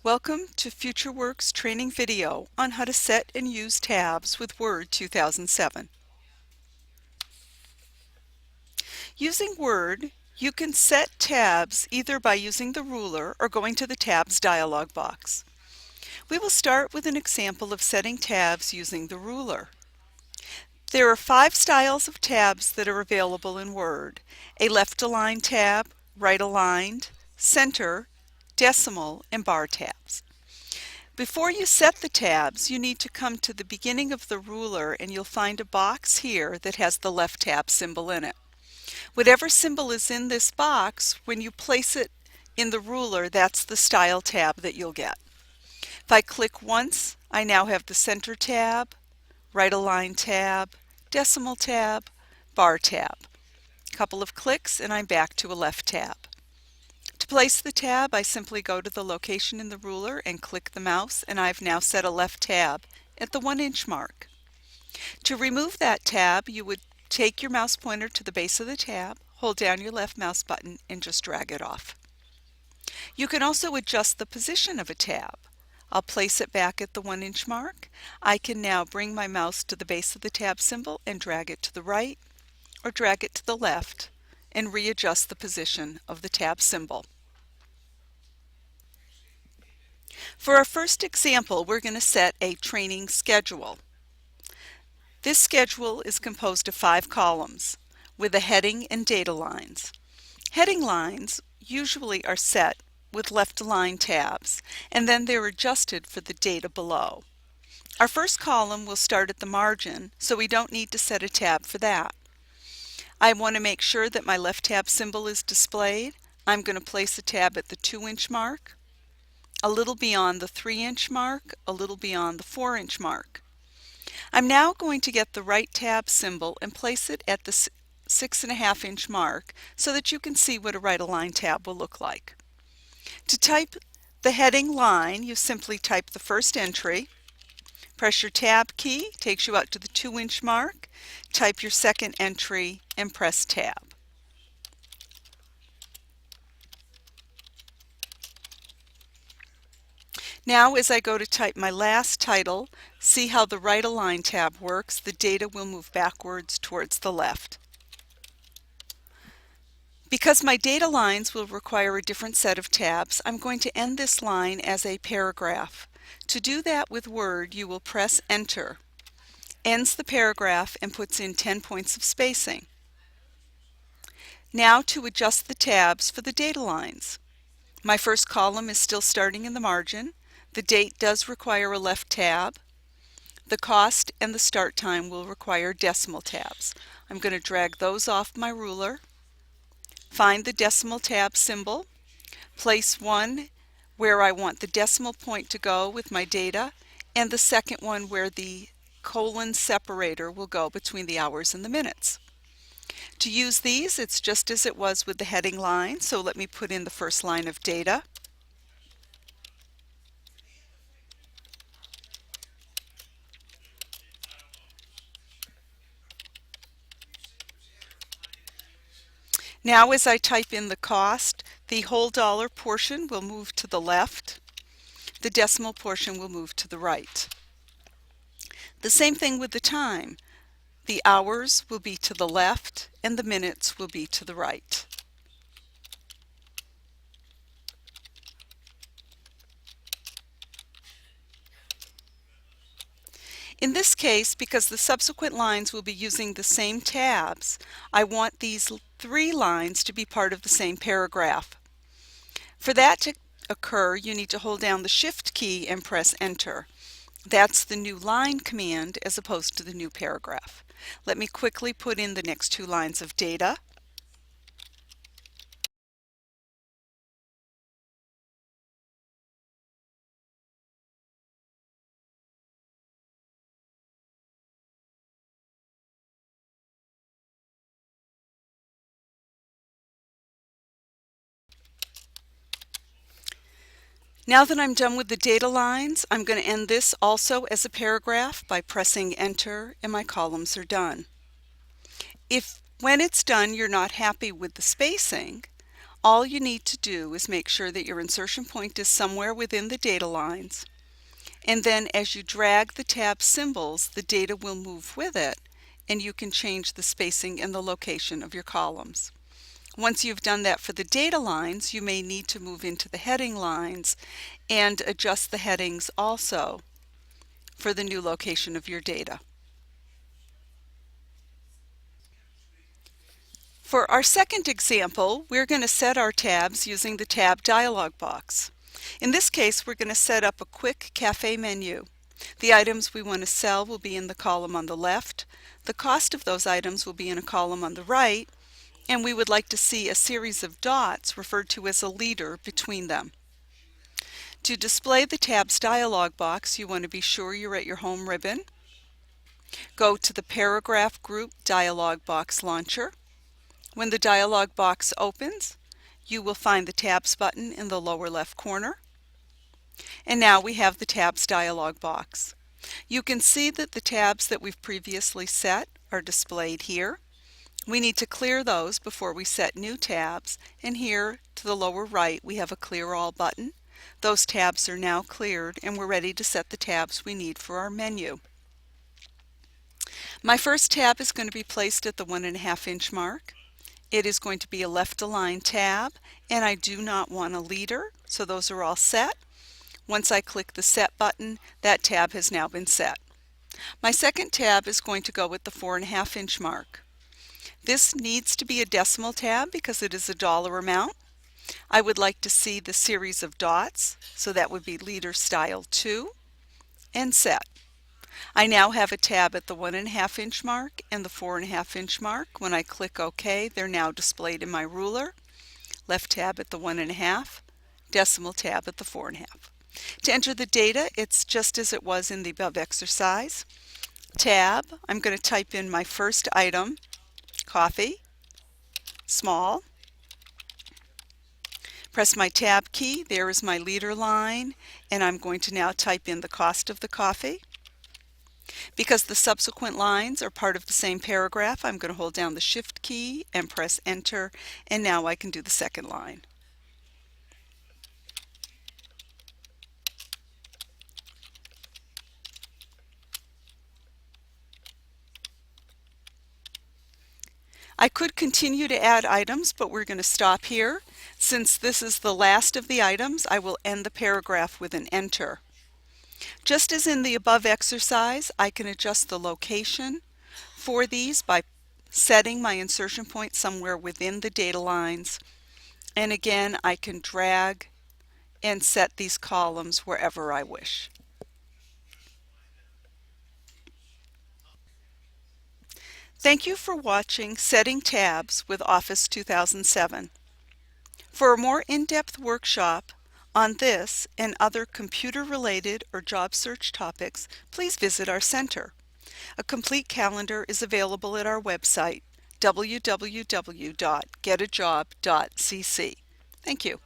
Welcome to FutureWorks training video on how to set and use tabs with Word 2007. Using Word, you can set tabs either by using the ruler or going to the Tabs dialog box. We will start with an example of setting tabs using the ruler. There are 5 styles of tabs that are available in Word: a left-aligned tab, right-aligned, center, decimal, and bar tabs. Before you set the tabs, you need to come to the beginning of the ruler and you'll find a box here that has the left tab symbol in it. Whatever symbol is in this box, when you place it in the ruler, that's the style tab that you'll get. If I click once, I now have the center tab, right align tab, decimal tab, bar tab. A couple of clicks and I'm back to a left tab. To place the tab, I simply go to the location in the ruler and click the mouse, and I've now set a left tab at the 1-inch mark. To remove that tab, you would take your mouse pointer to the base of the tab, hold down your left mouse button, and just drag it off. You can also adjust the position of a tab. I'll place it back at the 1-inch mark. I can now bring my mouse to the base of the tab symbol and drag it to the right or drag it to the left and readjust the position of the tab symbol. For our first example, we're going to set a training schedule. This schedule is composed of 5 columns with a heading and data lines. Heading lines usually are set with left-aligned tabs, and then they're adjusted for the data below. Our first column will start at the margin, so we don't need to set a tab for that. I want to make sure that my left tab symbol is displayed. I'm going to place a tab at the 2-inch mark, a little beyond the 3-inch mark, a little beyond the 4-inch mark. I'm now going to get the right tab symbol and place it at the 6.5-inch mark so that you can see what a right-aligned tab will look like. To type the heading line, you simply type the first entry, press your tab key, takes you out to the 2-inch mark, type your second entry, and press tab. Now as I go to type my last title, see how the right align tab works. The data will move backwards towards the left. Because my data lines will require a different set of tabs, I'm going to end this line as a paragraph. To do that with Word, you will press Enter. Ends the paragraph and puts in 10 points of spacing. Now to adjust the tabs for the data lines. My first column is still starting in the margin. The date does require a left tab. The cost and the start time will require decimal tabs. I'm going to drag those off my ruler. Find the decimal tab symbol. Place one where I want the decimal point to go with my data, and the second one where the colon separator will go between the hours and the minutes. To use these, it's just as it was with the heading line, so let me put in the first line of data. Now as I type in the cost, the whole dollar portion will move to the left. The decimal portion will move to the right. The same thing with the time. The hours will be to the left and the minutes will be to the right. In this case, because the subsequent lines will be using the same tabs, I want these 3 lines to be part of the same paragraph. For that to occur, you need to hold down the Shift key and press Enter. That's the new line command as opposed to the new paragraph. Let me quickly put in the next 2 lines of data. Now that I'm done with the data lines, I'm going to end this also as a paragraph by pressing Enter, and my columns are done. If when it's done you're not happy with the spacing, All you need to do is make sure that your insertion point is somewhere within the data lines, and then as you drag the tab symbols, the data will move with it, and you can change the spacing and the location of your columns. Once you've done that for the data lines, you may need to move into the heading lines and adjust the headings also for the new location of your data. For our second example, we're going to set our tabs using the tab dialog box. In this case, we're going to set up a quick cafe menu. The items we want to sell will be in the column on the left, the cost of those items will be in a column on the right, and we would like to see a series of dots referred to as a leader between them. To display the tabs dialog box, you want to be sure you're at your home ribbon. Go to the Paragraph Group dialog box launcher. When the dialog box opens, you will find the Tabs button in the lower left corner. And now we have the Tabs dialog box. You can see that the tabs that we've previously set are displayed here. We need to clear those before we set new tabs, and here to the lower right we have a Clear All button. Those tabs are now cleared and we're ready to set the tabs we need for our menu. My first tab is going to be placed at the 1.5 inch mark. It is going to be a left align tab, and I do not want a leader, so those are all set. Once I click the Set button, that tab has now been set. My second tab is going to go with the 4.5 inch mark. This needs to be a decimal tab because it is a dollar amount. I would like to see the series of dots, so that would be leader style 2, and set. I now have a tab at the 1.5 inch mark and the 4.5 inch mark. When I click OK, they're now displayed in my ruler. Left tab at the 1.5, decimal tab at the 4.5. To enter the data, it's just as it was in the above exercise. Tab, I'm going to type in my first item, coffee, small. Press my tab key, there is my leader line, and I'm going to now type in the cost of the coffee. Because the subsequent lines are part of the same paragraph, I'm going to hold down the Shift key and press Enter, and now I can do the second line. I could continue to add items, but we're going to stop here. Since this is the last of the items, I will end the paragraph with an Enter. Just as in the above exercise, I can adjust the location for these by setting my insertion point somewhere within the data lines. And again, I can drag and set these columns wherever I wish. Thank you for watching Setting Tabs with Office 2007. For a more in-depth workshop on this and other computer-related or job search topics, please visit our center. A complete calendar is available at our website, www.getajob.cc. Thank you.